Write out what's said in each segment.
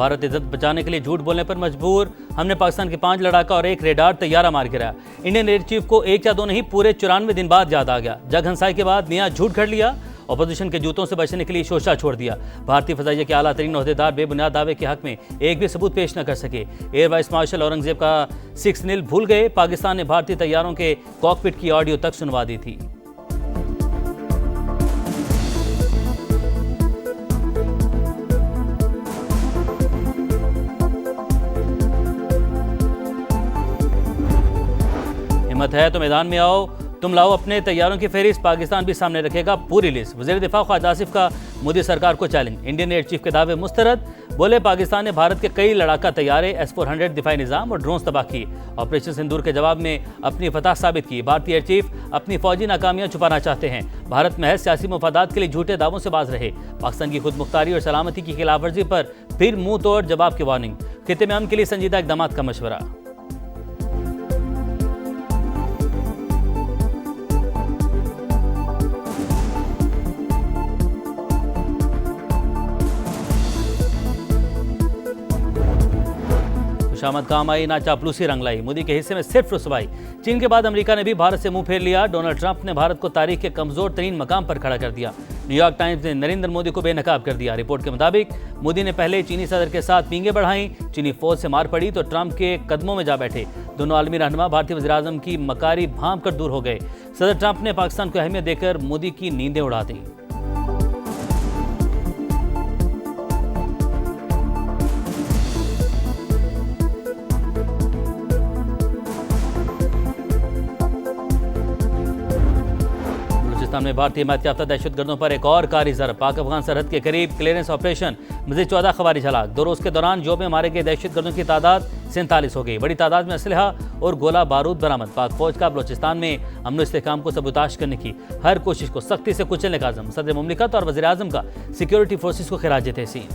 भारत इज्जत बचाने के लिए झूठ बोलने पर मजबूर। हमने पाकिस्तान के 5 लड़ाका और 1 रेडार तैयारा मार गिराया। इंडियन एयर चीफ को 1 या 2 नहीं पूरे 94 दिन बाद याद आ गया। जग हंसाई के बाद नया झूठ घड़ लिया। अपोजिशन के जूतों से बचने के लिए शोशा छोड़ दिया। भारतीय फजाइया के आला तरीन ओहदेदार बेबुनियाद दावे के हक में एक भी सबूत पेश न कर सके। एयर वाइस मार्शल औरंगजेब का 6 नील भूल गए। पाकिस्तान ने भारतीय तैयारों के कॉकपिट की ऑडियो तक सुनवा दी थी। हिम्मत है तो मैदान में आओ, तुम लाओ अपने तैयारों की फहरिस्त, पाकिस्तान भी सामने रखेगा पूरी लिस्ट। वज़ीर दिफा ख्वाजा आसिफ का मोदी सरकार को चैलेंज। इंडियन एयर चीफ के दावे मुस्तरद। बोले पाकिस्तान ने भारत के कई लड़ाका तैयारे, S-400 दिफाई निज़ाम और ड्रोन्स तबाह किए। ऑपरेशन सिंदूर के जवाब में अपनी फतह साबित की। भारतीय एयर चीफ अपनी फौजी नाकामियां छुपाना चाहते हैं। भारत महज सियासी मफादात के लिए झूठे दावों से बाज रहे। पाकिस्तान की खुद मुख्तारी और सलामती की खिलाफवर्जी पर फिर मुंह तोड़ जवाब की वार्निंग। खित्ते में अमन के लिए संजीदा इक़दाम का मशवरा। खुशामद काम आई ना चापलूसी रंग लाई। मोदी के हिस्से में सिर्फ रुसवाई। चीन के बाद अमेरिका ने भी भारत से मुंह फेर लिया। डोनाल्ड ट्रंप ने भारत को तारीख के कमजोर तरीन मकाम पर खड़ा कर दिया। न्यूयॉर्क टाइम्स ने नरेंद्र मोदी को बेनकाब कर दिया। रिपोर्ट के मुताबिक मोदी ने पहले चीनी सदर के साथ पींगे बढ़ाई। चीनी फौज से मार पड़ी तो ट्रंप के कदमों में जा बैठे। दोनों आलमी रहनुमा भारतीय वज़ीर-ए-आज़म की मकारी भांप कर दूर हो गए। सदर ट्रंप ने पाकिस्तान को अहमियत देकर मोदी की नींदें उड़ा दी। में भारतीय हिमायत याफ्ता दहशतगर्दों पर एक और कारी ज़रब। पाक अफगान सरहद के करीब क्लियरेंस ऑपरेशन। मज़ीद 14 ख़वारिज हलाक। 2 रोज़ के दौरान जो में मारे गए दहशतगर्दों की तादाद 47 हो गई। बड़ी तादाद में असलहा और गोला बारूद बरामद। पाक फौज का बलोचिस्तान में अमन व इस्तेहकाम को सबूताश करने की हर कोशिश को सख्ती से कुचलने का अज़म। सदर मुमलिकत और वज़ीर-ए-आज़म का सिक्योरिटी फोर्सेस को खिराज तहसीन।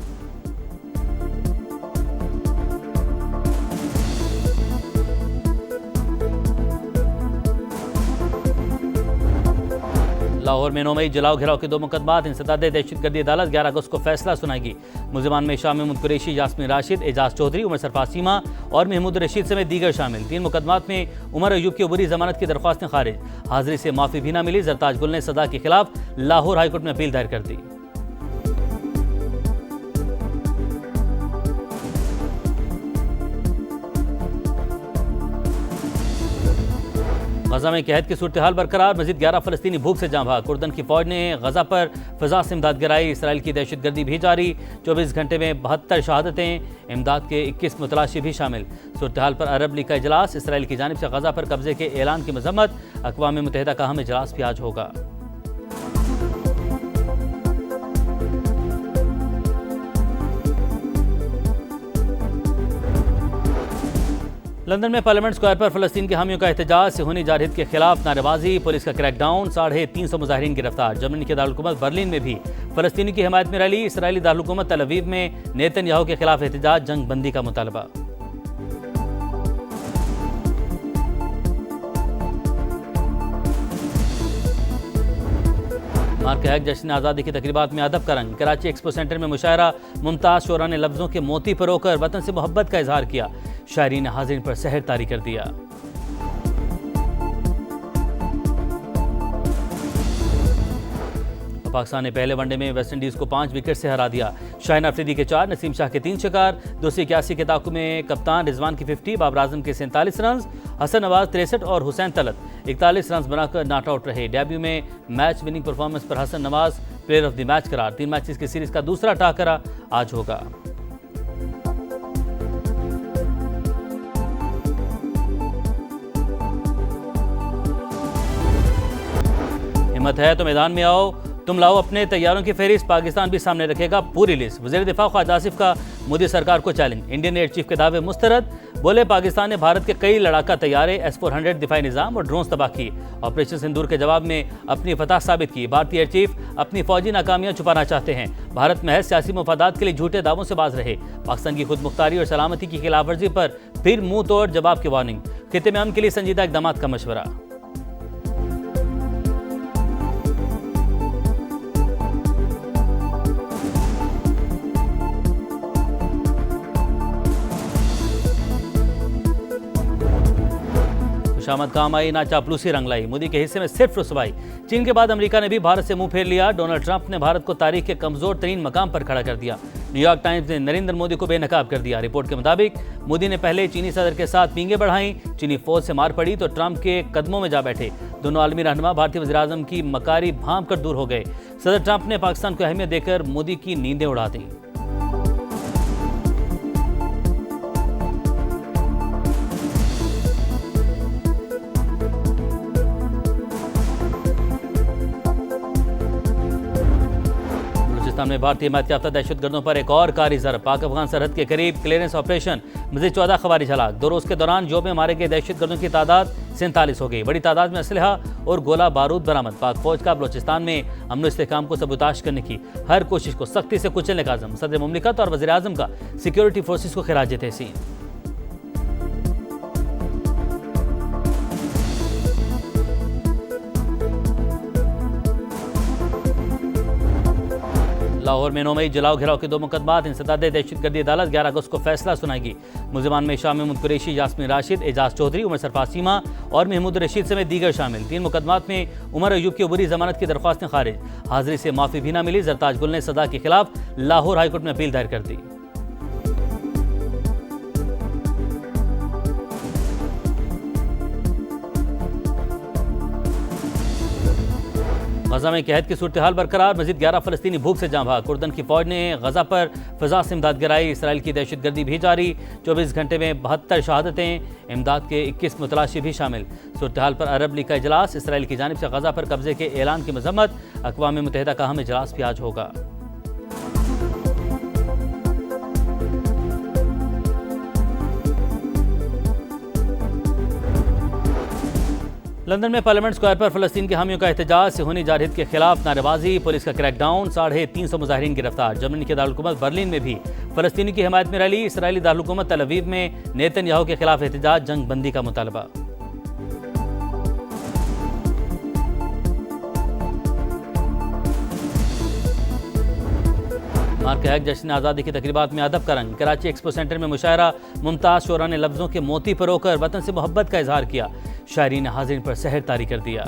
लाहौर में 9 मई जलाओ घिराव के 2 मुकदमात। इंसदाद दहशतगर्दी अदालत 11 अगस्त को फैसला सुनाएगी। मुलजिमान में शाह महमूद कुरैशी, यास्मीन राशिद, एजाज चौधरी, उमर सरफराज सीमा और महमूद रशीद समेत दीगर शामिल। 3 मुकदमात में उमर अयूब की अबूरी जमानत की दरख्वास्तें खारिज। हाजिरी से माफी भी न मिली। जरताज गुल ने सजा के खिलाफ लाहौर हाईकोर्ट में अपील दायर कर दी। गजा में कहत की सूरत हाल बरकरार। मजीद 11 फलस्तीनी भूख से जाँ भाग। उर्दन की फौज ने गजा पर फिजा से इमदाद गिराई। इसराइल की दहशतगर्दी भी जारी। 24 घंटे में 72 शहादतें। इमदाद के 21 मुतलाशी भी शामिल। सूरत हाल पर अरब लीग का इजलास। इसराइल की जानिब से गजा पर कब्जे के ऐलान की मजम्मत। अक़वाम मुत्तहिदा का अहम इजलास भी आज होगा। लंदन में पार्लियामेंट स्क्वायर पर फलस्तीन के हामियों का एहतजाज। सिहोनी जारहिद के खिलाफ नारेबाजी। पुलिस का क्रैकडाउन। 350 मुजाहिरीन गिरफ्तार। जर्मनी के दारुल-हुकूमत बर्लिन में भी फलस्तीनी की हिमायत में रैली। इसराइली दारुल-हुकूमत तल अवीव में नेतन्याहू के खिलाफ एहतजाज। जंग बंदी का मुतालबा। मार्क हैक जश्न आज़ादी की तकरीबात में अदब का रंग। कराची एक्सपो सेंटर में मुशायरा। मुमताज़ शोरा ने लफ्ज़ों के मोती परोकर वतन से मोहब्बत का इजहार किया। शायरीन ने हाज़रीन पर सहर तारी कर दिया। पाकिस्तान ने पहले वनडे में वेस्ट इंडीज़ को 5 विकेट से हरा दिया। शाहीन अफरीदी के 4, नसीम शाह के 3 शिकार। 281 के ताकु में कप्तान रिजवान की 50, बाबर आजम के 47 रन, हसन नवाज 63 और हुसैन तलत 41 रन बनाकर नॉट आउट रहे। डेब्यू में मैच विनिंग परफॉर्मेंस पर Hasan Nawaz player of the match करार। 3 मैचेस की सीरीज का दूसरा टाकरा आज होगा। हिम्मत है तो मैदान में आओ, तुम लाओ अपने तैयारों की फहरिस्त, पाकिस्तान भी सामने रखेगा पूरी लिस्ट। वज़ीर दिफा ख्वाजा आसिफ का मोदी सरकार को चैलेंज। इंडियन एयर चीफ के दावे मुस्तरद। बोले पाकिस्तान ने भारत के कई लड़ाका तैयारे, S-400 दिफाई निज़ाम और ड्रोन्स तबाह किए। ऑपरेशन सिंदूर के जवाब में अपनी फतह साबित की। भारतीय एयर चीफ अपनी फौजी नाकामियां छुपाना चाहते हैं। भारत महज सियासी मफादात के लिए झूठे दावों से बाज रहे। पाकिस्तान की खुद मुख्तारी और सलामती की खिलाफवर्जी पर फिर मुंह तोड़ जवाब की वार्निंग। खित्ते में अमन के लिए संजीदा इक़दाम का मशवरा। खुशामद काम आई ना चापलूसी रंग लाई, मोदी के हिस्से में सिर्फ रुसवाई। चीन के बाद अमेरिका ने भी भारत से मुंह फेर लिया। डोनाल्ड ट्रंप ने भारत को तारीख के कमजोर तरीन मकाम पर खड़ा कर दिया। न्यूयॉर्क टाइम्स ने नरेंद्र मोदी को बेनकाब कर दिया। रिपोर्ट के मुताबिक मोदी ने पहले चीनी सदर के साथ पींगे बढ़ाई, चीनी फौज से मार पड़ी तो ट्रंप के कदमों में जा बैठे। दोनों आलमी रहनुमा भारतीय वज़ीर-ए-आज़म की मकारी भांप कर दूर हो गए। सदर ट्रंप ने पाकिस्तान को अहमियत देकर मोदी की नींदें उड़ा दी। बलूचिस्तान में भारतीय हिमायत याफ्ता दहशतगर्दों पर एक और कारी ज़रब। पाक अफगान सरहद के करीब क्लियरेंस ऑपरेशन, मज़ीद 14 खवारिज हलाक। 2 रोज़ के दौरान जो में मारे गए दहशतगर्दों की तादाद 47 हो गई। बड़ी तादाद में असलहा और गोला बारूद बरामद। पाक फौज का बलूचिस्तान में अमन व इस्तेहकाम को सबूताश करने की हर कोशिश को सख्ती से कुचलने का अज़म। सदर मुमलिकत और वज़ीर-ए-आज़म का सिक्योरिटी फोर्सेस को खिराज तहसीन। लाहौर में 9 मई जलाओ घिराव के 2 मुकदमात। इंसदाद दहशतगर्दी अदालत 11 अगस्त को फैसला सुनाएगी। मुलजिमान में शाह महमूद कुरैशी, यास्मीन राशिद, एजाज चौधरी, उमर सरफराज चीमा और महमूद रशीद समेत दीगर शामिल। 3 मुकदमात में उमर अयूब की अबूरी जमानत की दरख्वास्तें खारिज। हाजिरी से माफी भी न मिली। जरताज गुल ने सजा के खिलाफ लाहौर हाईकोर्ट में अपील दायर कर दी। गजा में कहत की सूरत हाल बरकरार। मजीद 11 फलस्तीनी भूख से जाँ भाग। कुर्दन की फौज ने गजा पर फिजा से इमदाद गिराई। इसराइल की दहशतगर्दी भी जारी। 24 घंटे में 72 शहादतें। इमदाद के 21 मुतलाशी भी शामिल। सूरत हाल पर अरब लीग का इजलास। इसराइल की जानिब से गजा पर कब्जे के ऐलान की मजम्मत। अक़वाम मुत्तहिदा का अहम इजलास भी आज होगा। लंदन में पार्लियामेंट स्क्वायर पर फलस्तीन के हामियों का एहतजाज। सिहोनी जारहित के खिलाफ नारेबाजी, पुलिस का क्रैकडाउन, 350 मुजाहिरीन गिरफ्तार। जर्मनी के दारुल-हुकूमत बर्लिन में भी फलस्तीनी की हिमायत में रैली। इसराइली दारुल-हुकूमत तल अवीव में नेतन्याहू के खिलाफ एहतजाज, जंग बंदी का मुतालबा। मार्क हैक जश्न आज़ादी की तकरीबात में अदब का रंग। कराची एक्सपो सेंटर में मुशायरा। मुमताज़ शोरा ने लफ्ज़ों के मोती परोकर वतन से मोहब्बत का इजहार किया। शायरीन ने हाज़रीन पर सहर तारी कर दिया।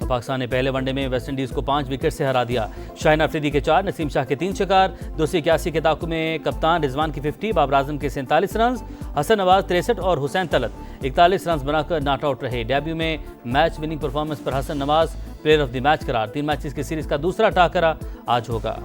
पाकिस्तान ने पहले वनडे में वेस्ट इंडीज़ को 5 विकेट से हरा दिया। शाहीन अफरीदी के 4, नसीम शाह के 3 शिकार। 281 के ताकु में कप्तान रिजवान की 50, बाबर आजम के 47 रन, हसन नवाज 63 और हुसैन तलत 41 रन बनाकर नॉट आउट रहे। डेब्यू में मैच विनिंग परफॉर्मेंस पर Hasan Nawaz player of the match करार। 3 मैचेस की सीरीज का दूसरा टाकरा आज होगा।